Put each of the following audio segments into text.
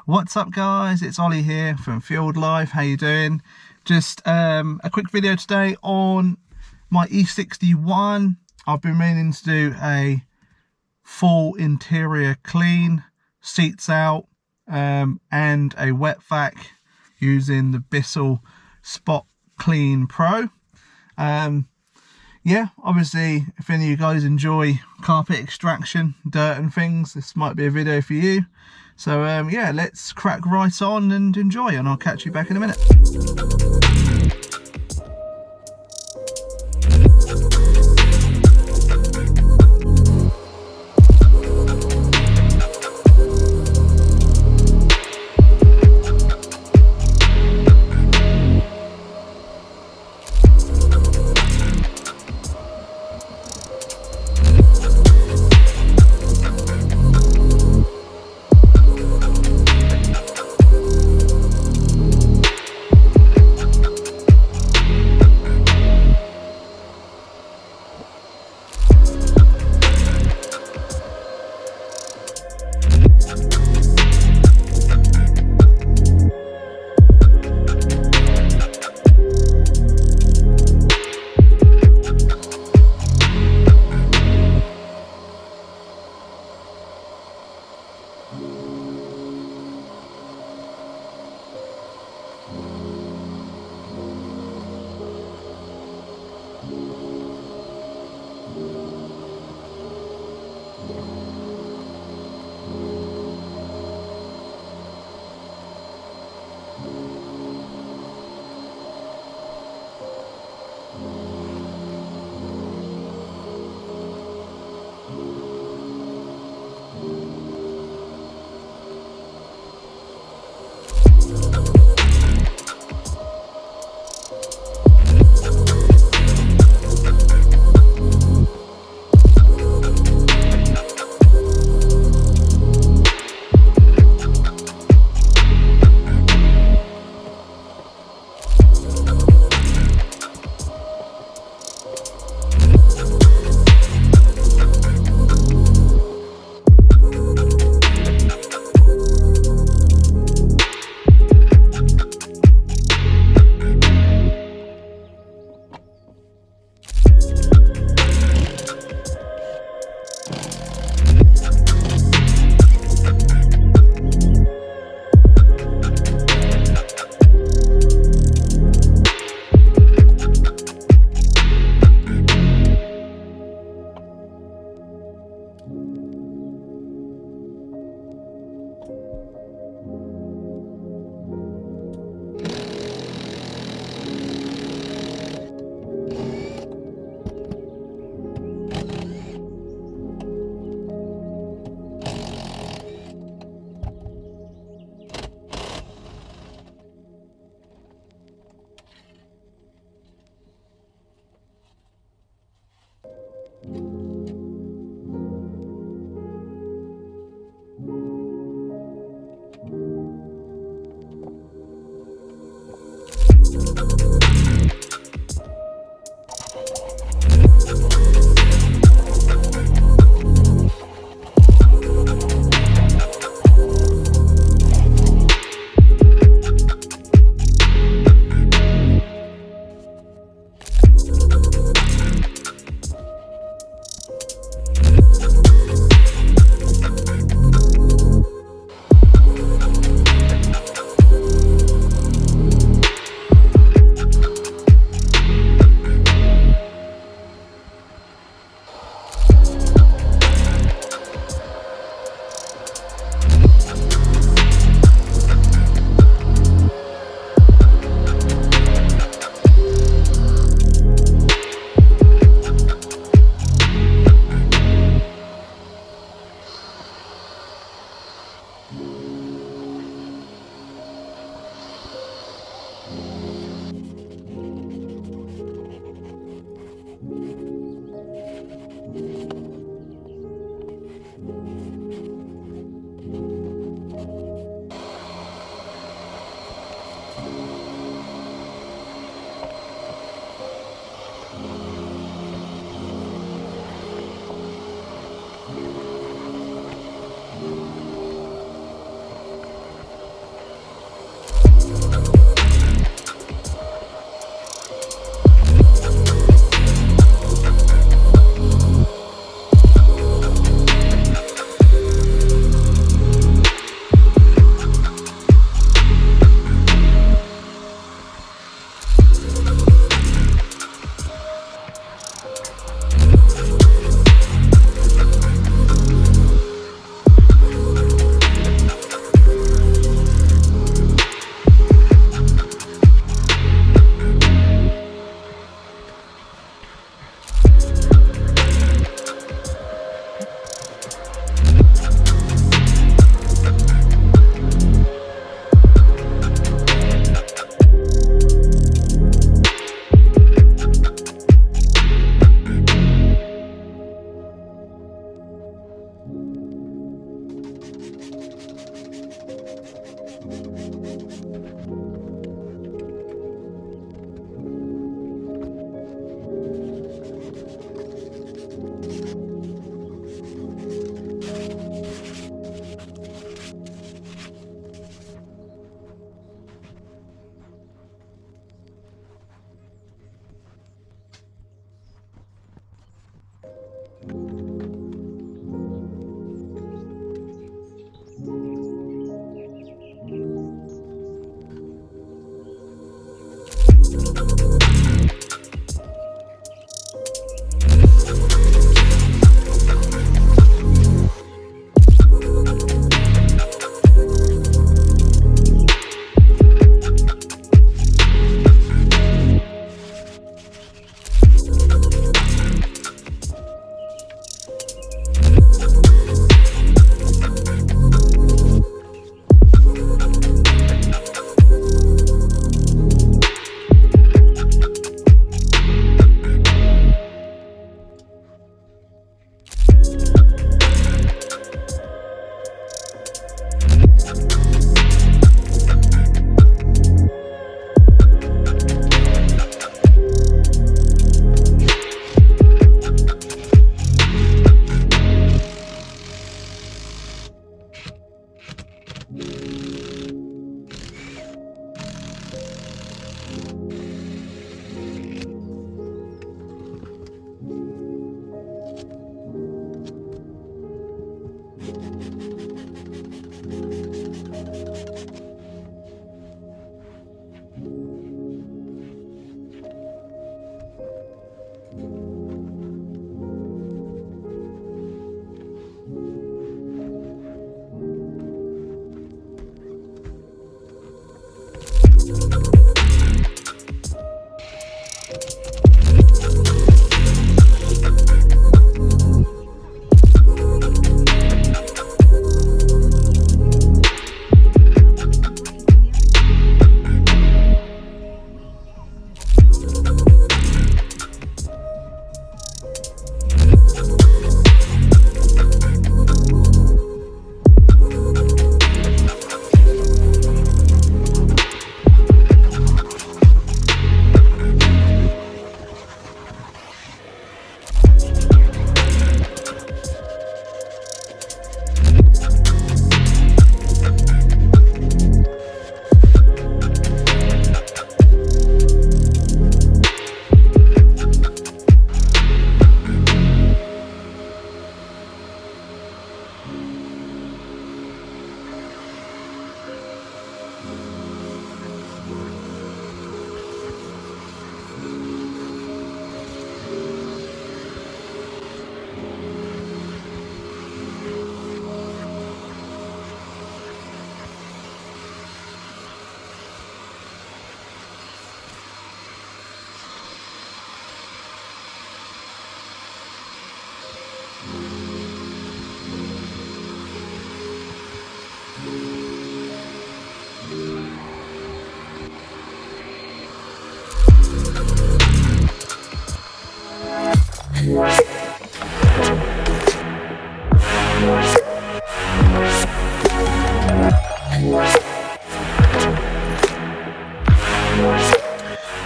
What's up guys, it's Ollie here from Field Life. How you doing? Just a quick video today on my E61. I've been meaning to do a full interior clean, seats out, and a wet vac using the Bissell Spot Cleaner Pro. Yeah, obviously if any of you guys enjoy carpet extraction, dirt and things, this might be a video for you. So yeah, let's crack right on and enjoy, and I'll catch you back in a minute.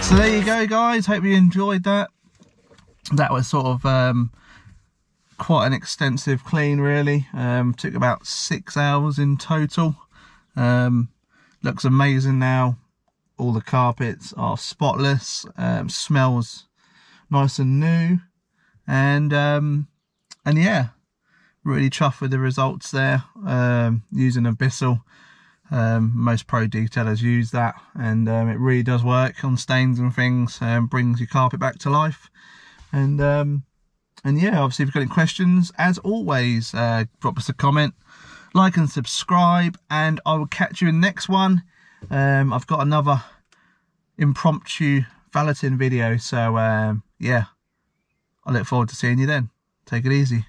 So there you go, guys. Hope you enjoyed that. That was sort of quite an extensive clean, really. Took about 6 hours in total. Looks amazing now. All the carpets are spotless. Smells nice and new, and yeah, really chuffed with the results there. Using a Bissell. Most pro detailers use that, and it really does work on stains and things. Brings your carpet back to life. And yeah, obviously if you've got any questions, as always, drop us a comment, like and subscribe, and I will catch you in the next one. I've got another impromptu valeting video, so yeah, I look forward to seeing you then. Take it easy.